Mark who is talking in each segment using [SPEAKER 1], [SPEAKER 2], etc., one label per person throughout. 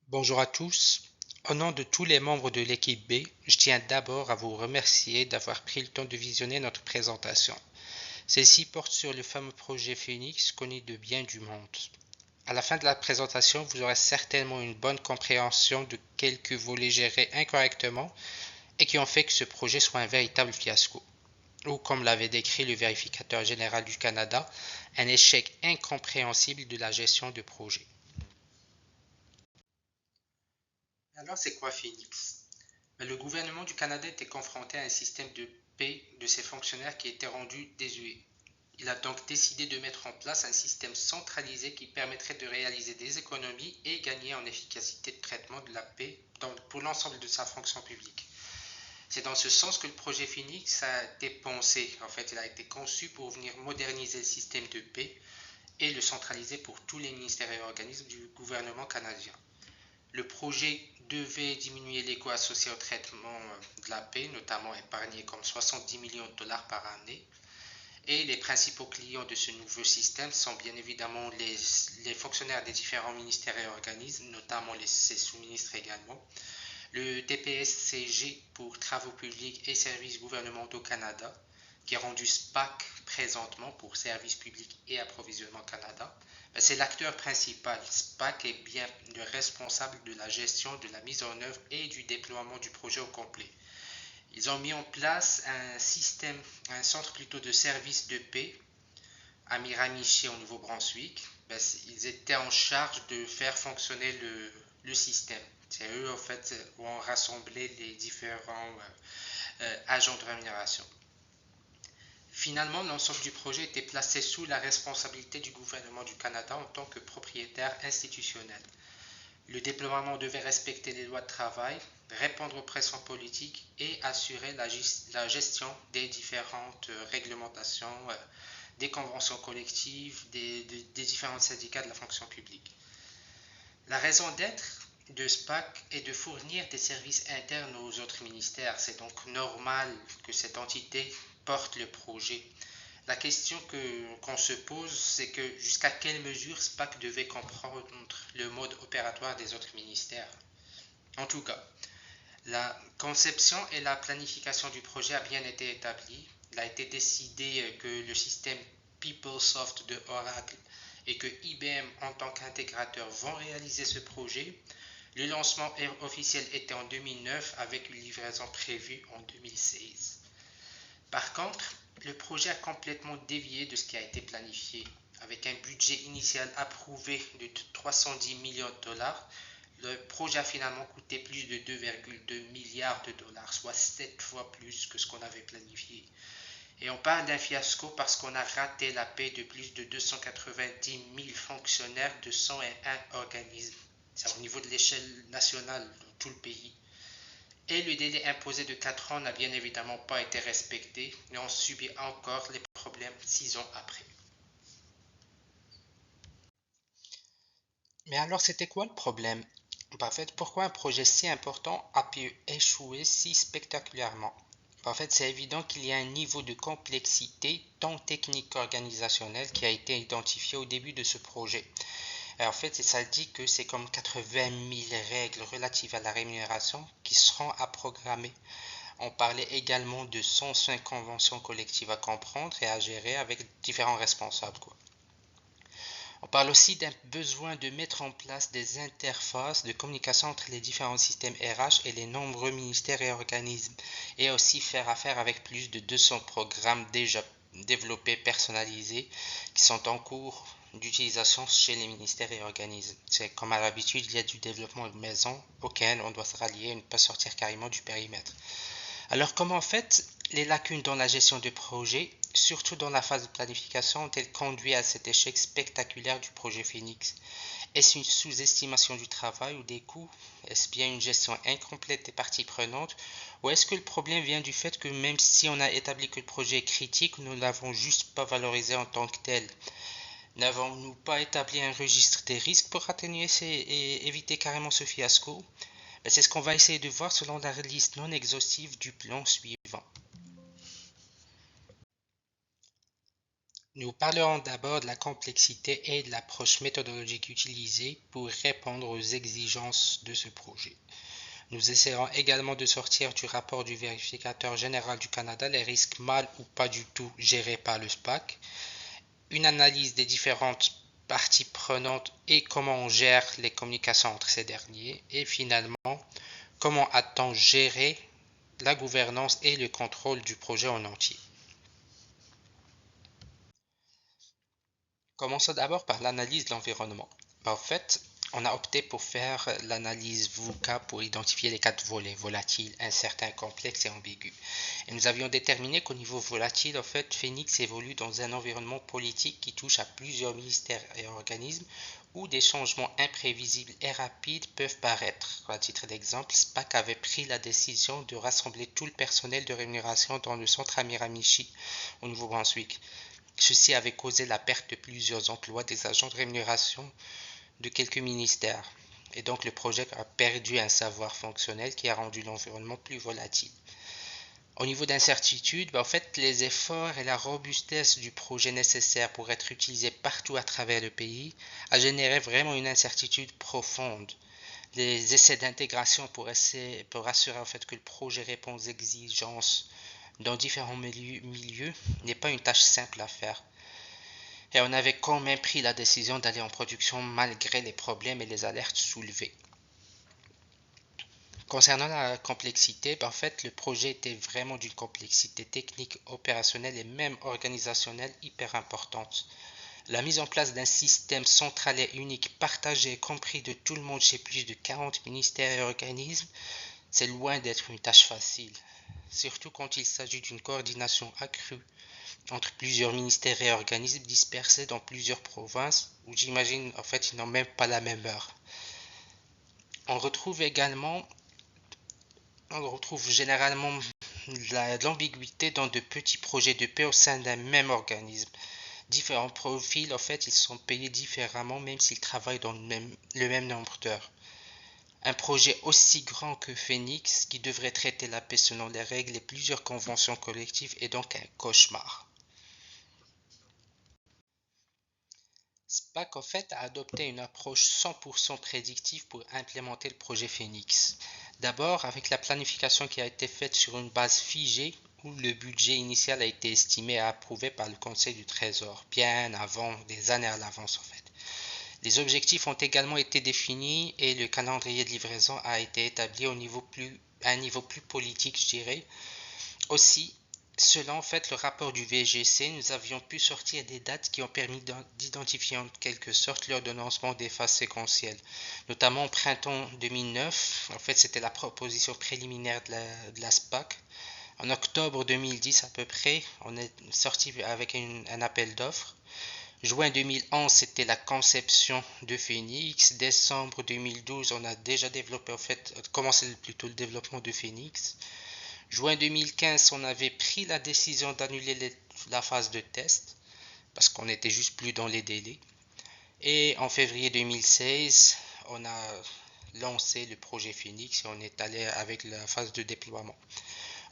[SPEAKER 1] Bonjour à tous. Au nom de tous les membres de l'équipe B, je tiens d'abord à vous remercier d'avoir pris le temps de visionner notre présentation. Celle-ci porte sur le fameux projet Phoenix connu de bien du monde. À la fin de la présentation, vous aurez certainement une bonne compréhension de quelques volets gérés incorrectement et qui ont fait que ce projet soit un véritable fiasco, ou comme l'avait décrit le vérificateur général du Canada, un échec incompréhensible de la gestion de projet. Alors c'est quoi Phoenix? Le gouvernement du Canada était confronté à un système de paie de ses fonctionnaires qui était rendu désuet. Il a donc décidé de mettre en place un système centralisé qui permettrait de réaliser des économies et gagner en efficacité de traitement de la paie pour l'ensemble de sa fonction publique. C'est dans ce sens que le projet Phoenix a été pensé. En fait, il a été conçu pour venir moderniser le système de paie et le centraliser pour tous les ministères et organismes du gouvernement canadien. Le projet devait diminuer les coûts associés au traitement de la paie, notamment épargner comme 70 millions de dollars par année. Et les principaux clients de ce nouveau système sont bien évidemment les fonctionnaires des différents ministères et organismes, notamment ses sous-ministres également, le TPS-CG pour Travaux publics et services gouvernementaux Canada, qui est rendu SPAC présentement pour Services publics et approvisionnement Canada. C'est l'acteur principal. SPAC est bien le responsable de la gestion, de la mise en œuvre et du déploiement du projet au complet. Ils ont mis en place un centre plutôt de services de paix à Miramichi au Nouveau-Brunswick. Ils étaient en charge de faire fonctionner le système. C'est eux en fait où ont rassemblé les différents agents de rémunération. Finalement, l'ensemble du projet était placé sous la responsabilité du gouvernement du Canada en tant que propriétaire institutionnel. Le déploiement devait respecter les lois de travail, répondre aux pressions politiques et assurer la gestion des différentes réglementations, des conventions collectives, des différents syndicats de la fonction publique. La raison d'être de SPAC est de fournir des services internes aux autres ministères. C'est donc normal que cette entité porte le projet. La question qu'on se pose, c'est que jusqu'à quelle mesure SPAC devait comprendre le mode opératoire des autres ministères. En tout cas, la conception et la planification du projet a bien été établie. Il a été décidé que le système PeopleSoft de Oracle et que IBM en tant qu'intégrateur vont réaliser ce projet. Le lancement officiel était en 2009 avec une livraison prévue en 2016. Par contre, le projet a complètement dévié de ce qui a été planifié. Avec un budget initial approuvé de 310 millions de dollars, le projet a finalement coûté plus de 2,2 milliards de dollars, soit 7 fois plus que ce qu'on avait planifié. Et on parle d'un fiasco parce qu'on a raté la paie de plus de 290 000 fonctionnaires de 101 organismes. C'est au niveau de l'échelle nationale dans tout le pays. Et le délai imposé de 4 ans n'a bien évidemment pas été respecté et on subit encore les problèmes 6 ans après. Mais alors c'était quoi le problème? En fait, pourquoi un projet si important a pu échouer si spectaculairement? En fait, c'est évident qu'il y a un niveau de complexité tant technique qu'organisationnel qui a été identifié au début de ce projet. En fait, ça dit que c'est comme 80 000 règles relatives à la rémunération qui seront à programmer. On parlait également de 105 conventions collectives à comprendre et à gérer avec différents responsables, quoi. On parle aussi d'un besoin de mettre en place des interfaces de communication entre les différents systèmes RH et les nombreux ministères et organismes, et aussi faire affaire avec plus de 200 programmes déjà développés, personnalisés, qui sont en cours d'utilisation chez les ministères et organismes. C'est comme à l'habitude, il y a du développement de maison auquel on doit se rallier et ne pas sortir carrément du périmètre. Alors comment en fait les lacunes dans la gestion du projet, surtout dans la phase de planification, ont-elles conduit à cet échec spectaculaire du projet Phoenix? Est-ce une sous-estimation du travail ou des coûts? Est-ce bien une gestion incomplète des parties prenantes? Ou est-ce que le problème vient du fait que même si on a établi que le projet est critique, nous ne l'avons juste pas valorisé en tant que tel? N'avons-nous pas établi un registre des risques pour atténuer et éviter carrément ce fiasco? C'est ce qu'on va essayer de voir selon la liste non exhaustive du plan suivant. Nous parlerons d'abord de la complexité et de l'approche méthodologique utilisée pour répondre aux exigences de ce projet. Nous essaierons également de sortir du rapport du vérificateur général du Canada les risques mal ou pas du tout gérés par le SPAC, une analyse des différentes parties prenantes et comment on gère les communications entre ces derniers, et finalement, comment a-t-on géré la gouvernance et le contrôle du projet en entier. Commençons d'abord par l'analyse de l'environnement. En fait, on a opté pour faire l'analyse VUCA pour identifier les quatre volets, volatiles, incertains, complexes et ambigus. Et nous avions déterminé qu'au niveau volatile, en fait, Phoenix évolue dans un environnement politique qui touche à plusieurs ministères et organismes où des changements imprévisibles et rapides peuvent paraître. À titre d'exemple, SPAC avait pris la décision de rassembler tout le personnel de rémunération dans le centre à Miramichi, au Nouveau-Brunswick. Ceci avait causé la perte de plusieurs emplois des agents de rémunération de quelques ministères. Et donc le projet a perdu un savoir fonctionnel qui a rendu l'environnement plus volatile. Au niveau d'incertitude, en fait, les efforts et la robustesse du projet nécessaire pour être utilisé partout à travers le pays a généré vraiment une incertitude profonde. Les essais d'intégration pour assurer en fait que le projet répond aux exigences dans différents milieux n'est pas une tâche simple à faire. Et on avait quand même pris la décision d'aller en production malgré les problèmes et les alertes soulevées. Concernant la complexité, en fait, le projet était vraiment d'une complexité technique, opérationnelle et même organisationnelle hyper importante. La mise en place d'un système central et unique partagé et compris de tout le monde chez plus de 40 ministères et organismes, c'est loin d'être une tâche facile, surtout quand il s'agit d'une coordination accrue entre plusieurs ministères et organismes dispersés dans plusieurs provinces où j'imagine en fait ils n'ont même pas la même heure. On retrouve également On retrouve généralement l'ambiguïté dans de petits projets de paix au sein d'un même organisme. Différents profils, en fait, ils sont payés différemment même s'ils travaillent dans le même nombre d'heures. Un projet aussi grand que Phoenix, qui devrait traiter la paix selon les règles et plusieurs conventions collectives, est donc un cauchemar. SPAC, en fait, a adopté une approche 100% prédictive pour implémenter le projet Phoenix. D'abord, avec la planification qui a été faite sur une base figée, où le budget initial a été estimé et approuvé par le Conseil du Trésor, bien avant, des années à l'avance en fait. Les objectifs ont également été définis et le calendrier de livraison a été établi à un niveau plus politique, je dirais. Aussi, selon en fait le rapport du VGC, nous avions pu sortir des dates qui ont permis d'identifier en quelque sorte l'ordonnancement des phases séquentielles. Notamment au printemps 2009, en fait c'était la proposition préliminaire de la SPAC. En octobre 2010 à peu près, on est sorti avec un appel d'offres. Juin 2011, c'était la conception de Phoenix. Décembre 2012, on a déjà développé, en fait, commencé plutôt le développement de Phoenix. Juin 2015, on avait pris la décision d'annuler la phase de test parce qu'on n'était juste plus dans les délais. Et en février 2016, on a lancé le projet Phoenix et on est allé avec la phase de déploiement.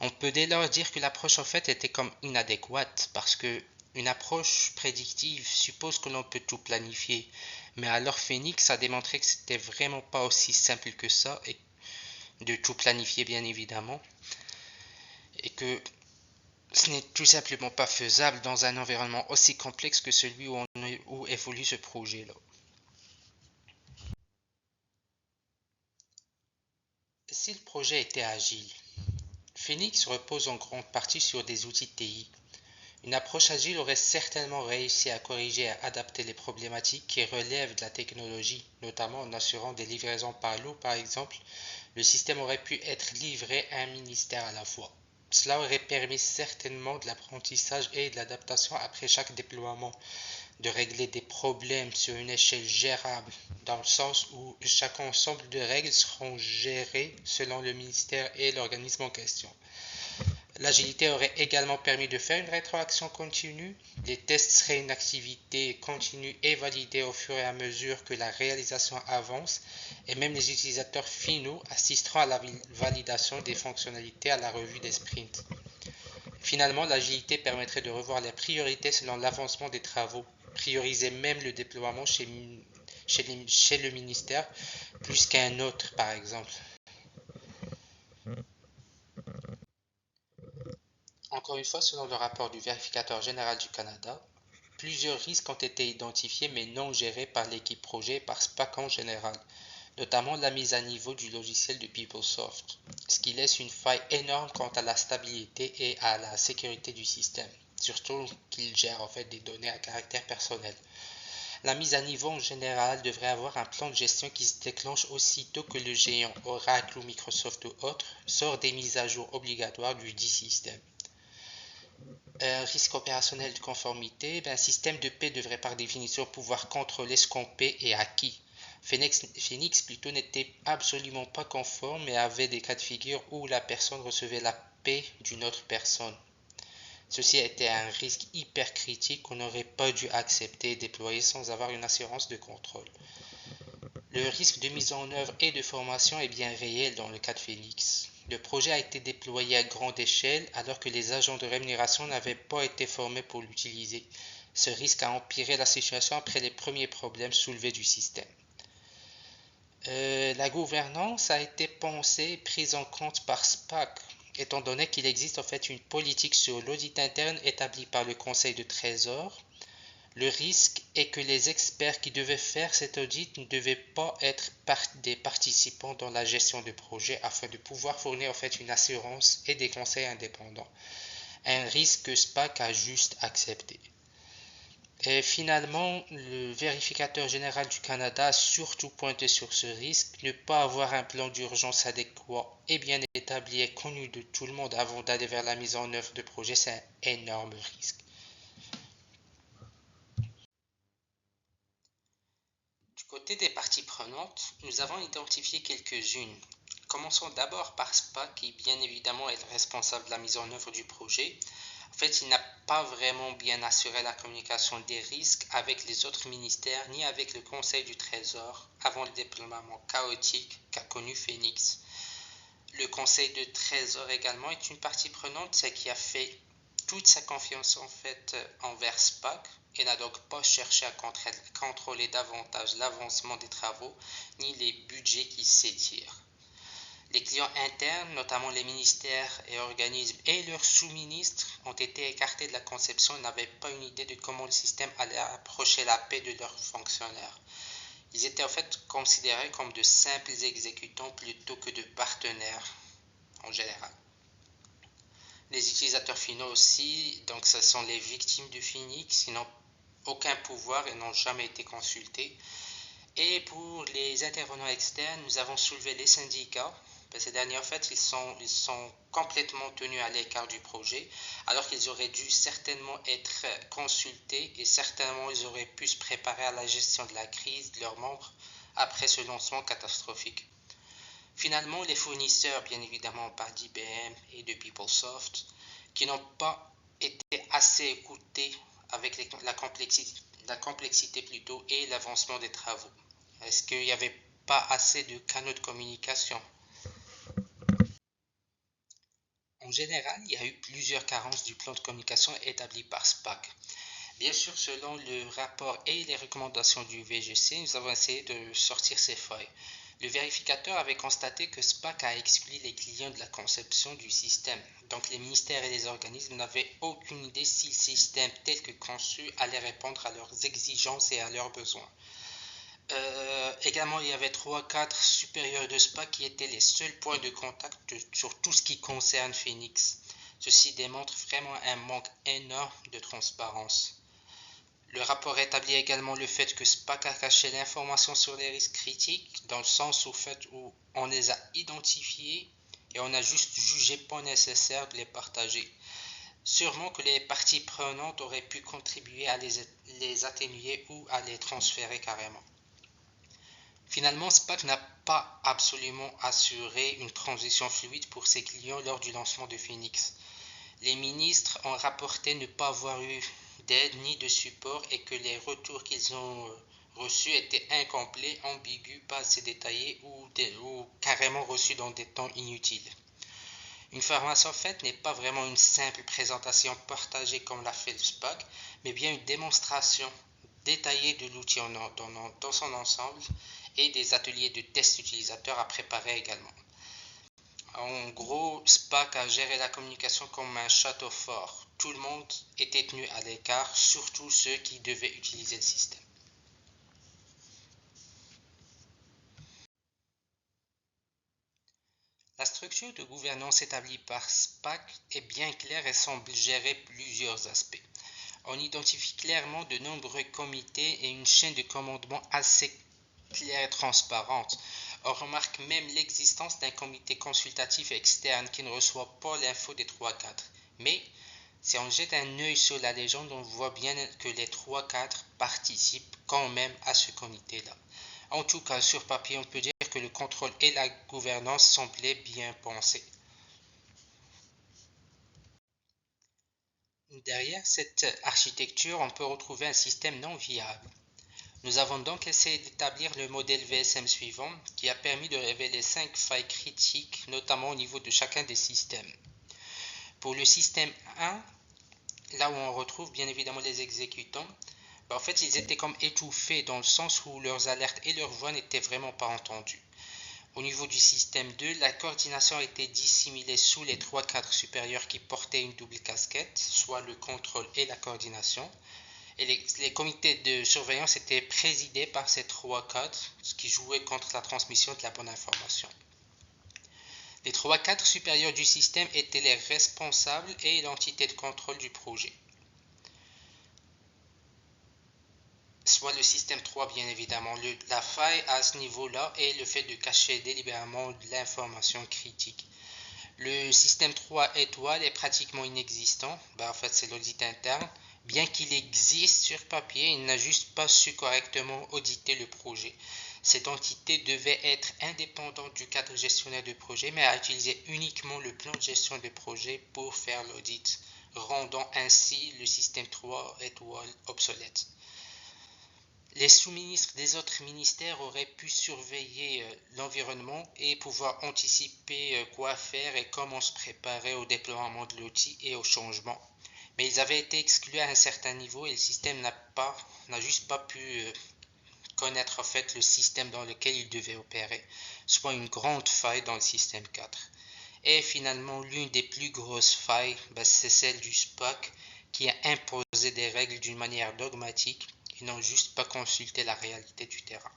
[SPEAKER 1] On peut dès lors dire que l'approche en fait était comme inadéquate parce que une approche prédictive suppose que l'on peut tout planifier. Mais alors Phoenix a démontré que c'était vraiment pas aussi simple que ça et de tout planifier bien évidemment. Et que ce n'est tout simplement pas faisable dans un environnement aussi complexe que celui où évolue ce projet-là. Si le projet était agile, Phoenix repose en grande partie sur des outils TI. Une approche agile aurait certainement réussi à corriger et à adapter les problématiques qui relèvent de la technologie, notamment en assurant des livraisons par lot par exemple. Le système aurait pu être livré à un ministère à la fois. Cela aurait permis certainement de l'apprentissage et de l'adaptation après chaque déploiement, de régler des problèmes sur une échelle gérable, dans le sens où chaque ensemble de règles seront gérées selon le ministère et l'organisme en question. L'agilité aurait également permis de faire une rétroaction continue. Les tests seraient une activité continue et validée au fur et à mesure que la réalisation avance et même les utilisateurs finaux assisteront à la validation des fonctionnalités à la revue des sprints. Finalement, l'agilité permettrait de revoir les priorités selon l'avancement des travaux, prioriser même le déploiement chez le ministère plus qu'un autre, par exemple. Encore une fois, selon le rapport du vérificateur général du Canada, plusieurs risques ont été identifiés mais non gérés par l'équipe projet et par SPAC en général, notamment la mise à niveau du logiciel de PeopleSoft, ce qui laisse une faille énorme quant à la stabilité et à la sécurité du système, surtout qu'il gère en fait des données à caractère personnel. La mise à niveau en général devrait avoir un plan de gestion qui se déclenche aussitôt que le géant Oracle ou Microsoft ou autre sort des mises à jour obligatoires du dit système. Risque opérationnel de conformité, un système de paix devrait par définition pouvoir contrôler ce qu'on paie et à qui. Phoenix plutôt n'était absolument pas conforme et avait des cas de figure où la personne recevait la paix d'une autre personne. Ceci était un risque hyper critique qu'on n'aurait pas dû accepter et déployer sans avoir une assurance de contrôle. Le risque de mise en œuvre et de formation est bien réel dans le cas de Phoenix. Le projet a été déployé à grande échelle alors que les agents de rémunération n'avaient pas été formés pour l'utiliser. Ce risque a empiré la situation après les premiers problèmes soulevés du système. La gouvernance a été pensée et prise en compte par SPAC, étant donné qu'il existe en fait une politique sur l'audit interne établie par le Conseil de Trésor. Le risque est que les experts qui devaient faire cet audit ne devaient pas être des participants dans la gestion de projet afin de pouvoir fournir en fait une assurance et des conseils indépendants. Un risque que SPAC a juste accepté. Et finalement, le vérificateur général du Canada a surtout pointé sur ce risque, ne pas avoir un plan d'urgence adéquat et bien établi et connu de tout le monde avant d'aller vers la mise en œuvre de projet, c'est un énorme risque. Du côté des parties prenantes, nous avons identifié quelques-unes. Commençons d'abord par SPAC, qui bien évidemment est le responsable de la mise en œuvre du projet. En fait, il n'a pas vraiment bien assuré la communication des risques avec les autres ministères ni avec le Conseil du Trésor avant le déploiement chaotique qu'a connu Phoenix. Le Conseil du Trésor également est une partie prenante, c'est qui a fait toute sa confiance en fait envers SPAC et n'a donc pas cherché à contrôler davantage l'avancement des travaux ni les budgets qui s'étirent. Les clients internes, notamment les ministères et organismes et leurs sous-ministres, ont été écartés de la conception et n'avaient pas une idée de comment le système allait approcher la paix de leurs fonctionnaires. Ils étaient en fait considérés comme de simples exécutants plutôt que de partenaires en général. Les utilisateurs finaux aussi, donc ce sont les victimes de Phoenix, qui n'ont aucun pouvoir et n'ont jamais été consultés. Et pour les intervenants externes, nous avons soulevé les syndicats. Ces derniers, en fait, ils sont complètement tenus à l'écart du projet, alors qu'ils auraient dû certainement être consultés et certainement ils auraient pu se préparer à la gestion de la crise de leurs membres après ce lancement catastrophique. Finalement, les fournisseurs, bien évidemment, par d'IBM et de PeopleSoft, qui n'ont pas été assez écoutés avec la complexité plutôt et l'avancement des travaux. Est-ce qu'il n'y avait pas assez de canaux de communication? En général, il y a eu plusieurs carences du plan de communication établi par SPAC. Bien sûr, selon le rapport et les recommandations du VGC, nous avons essayé de sortir ces failles. Le vérificateur avait constaté que SPAC a exclu les clients de la conception du système. Donc les ministères et les organismes n'avaient aucune idée si le système tel que conçu allait répondre à leurs exigences et à leurs besoins. Également, il y avait 3-4 supérieurs de SPAC qui étaient les seuls points de contact sur tout ce qui concerne Phoenix. Ceci démontre vraiment un manque énorme de transparence. Le rapport établit également le fait que SPAC a caché l'information sur les risques critiques, dans le sens où on les a identifiés et on a juste jugé pas nécessaire de les partager. Sûrement que les parties prenantes auraient pu contribuer à les atténuer ou à les transférer carrément. Finalement, SPAC n'a pas absolument assuré une transition fluide pour ses clients lors du lancement de Phoenix. Les ministres ont rapporté ne pas avoir eu d'aide ni de support et que les retours qu'ils ont reçus étaient incomplets, ambigus, pas assez détaillés ou carrément reçus dans des temps inutiles. Une formation faite n'est pas vraiment une simple présentation partagée comme l'a fait le SPAC, mais bien une démonstration détaillée de l'outil dans son ensemble et des ateliers de test utilisateurs à préparer également. En gros, SPAC a géré la communication comme un château fort. Tout le monde était tenu à l'écart, surtout ceux qui devaient utiliser le système. La structure de gouvernance établie par SPAC est bien claire et semble gérer plusieurs aspects. On identifie clairement de nombreux comités et une chaîne de commandement assez claire et transparente. On remarque même l'existence d'un comité consultatif externe qui ne reçoit pas l'info des trois cadres. Mais si on jette un œil sur la légende, on voit bien que les trois cadres participent quand même à ce comité-là. En tout cas, sur papier, on peut dire que le contrôle et la gouvernance semblaient bien pensés. Derrière cette architecture, on peut retrouver un système non viable. Nous avons donc essayé d'établir le modèle VSM suivant qui a permis de révéler 5 failles critiques, notamment au niveau de chacun des systèmes. Pour le système 1, là où on retrouve bien évidemment les exécutants, en fait ils étaient comme étouffés dans le sens où leurs alertes et leurs voix n'étaient vraiment pas entendues. Au niveau du système 2, la coordination était dissimulée sous les trois cadres supérieurs qui portaient une double casquette, soit le contrôle et la coordination. Et les comités de surveillance étaient présidés par ces trois cadres, ce qui jouait contre la transmission de la bonne information. Les trois cadres supérieurs du système étaient les responsables et l'entité de contrôle du projet. Soit le système 3 bien évidemment. La faille à ce niveau-là est le fait de cacher délibérément l'information critique. Le système 3 étoiles est pratiquement inexistant. En fait, c'est l'audit interne. Bien qu'il existe sur papier, il n'a juste pas su correctement auditer le projet. Cette entité devait être indépendante du cadre gestionnaire de projet, mais a utilisé uniquement le plan de gestion de projet pour faire l'audit, rendant ainsi le système 3 étoiles obsolète. Les sous-ministres des autres ministères auraient pu surveiller l'environnement et pouvoir anticiper quoi faire et comment se préparer au déploiement de l'outil et au changement. Mais ils avaient été exclus à un certain niveau et le système n'a juste pas pu connaître en fait le système dans lequel il devait opérer, soit une grande faille dans le système 4. Et finalement, l'une des plus grosses failles, c'est celle du SPAC qui a imposé des règles d'une manière dogmatique et n'ont juste pas consulté la réalité du terrain.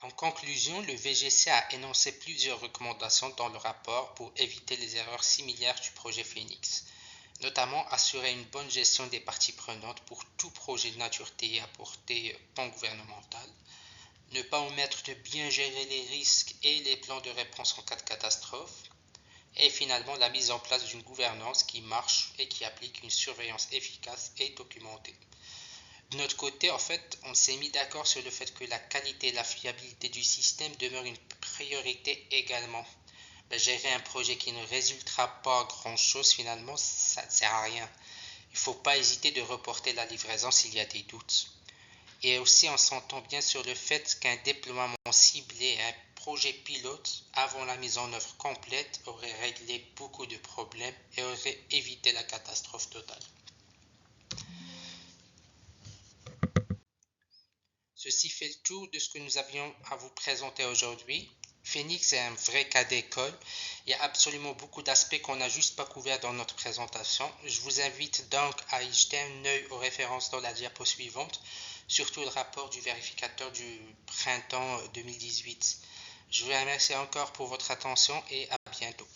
[SPEAKER 1] En conclusion, le VGC a énoncé plusieurs recommandations dans le rapport pour éviter les erreurs similaires du projet Phoenix, notamment assurer une bonne gestion des parties prenantes pour tout projet de nature TI à portée pan-gouvernementale, ne pas omettre de bien gérer les risques et les plans de réponse en cas de catastrophe, et finalement la mise en place d'une gouvernance qui marche et qui applique une surveillance efficace et documentée. De notre côté, en fait, on s'est mis d'accord sur le fait que la qualité et la fiabilité du système demeurent une priorité également. Gérer un projet qui ne résultera pas grand-chose, finalement, ça ne sert à rien. Il ne faut pas hésiter de reporter la livraison s'il y a des doutes. Et aussi, on s'entend bien sur le fait qu'un déploiement ciblé, un projet pilote, avant la mise en œuvre complète, aurait réglé beaucoup de problèmes et aurait évité la catastrophe totale. Ceci fait le tour de ce que nous avions à vous présenter aujourd'hui. Phoenix est un vrai cas d'école. Il y a absolument beaucoup d'aspects qu'on n'a juste pas couverts dans notre présentation. Je vous invite donc à y jeter un œil aux références dans la diapo suivante, surtout le rapport du vérificateur du printemps 2018. Je vous remercie encore pour votre attention et à bientôt.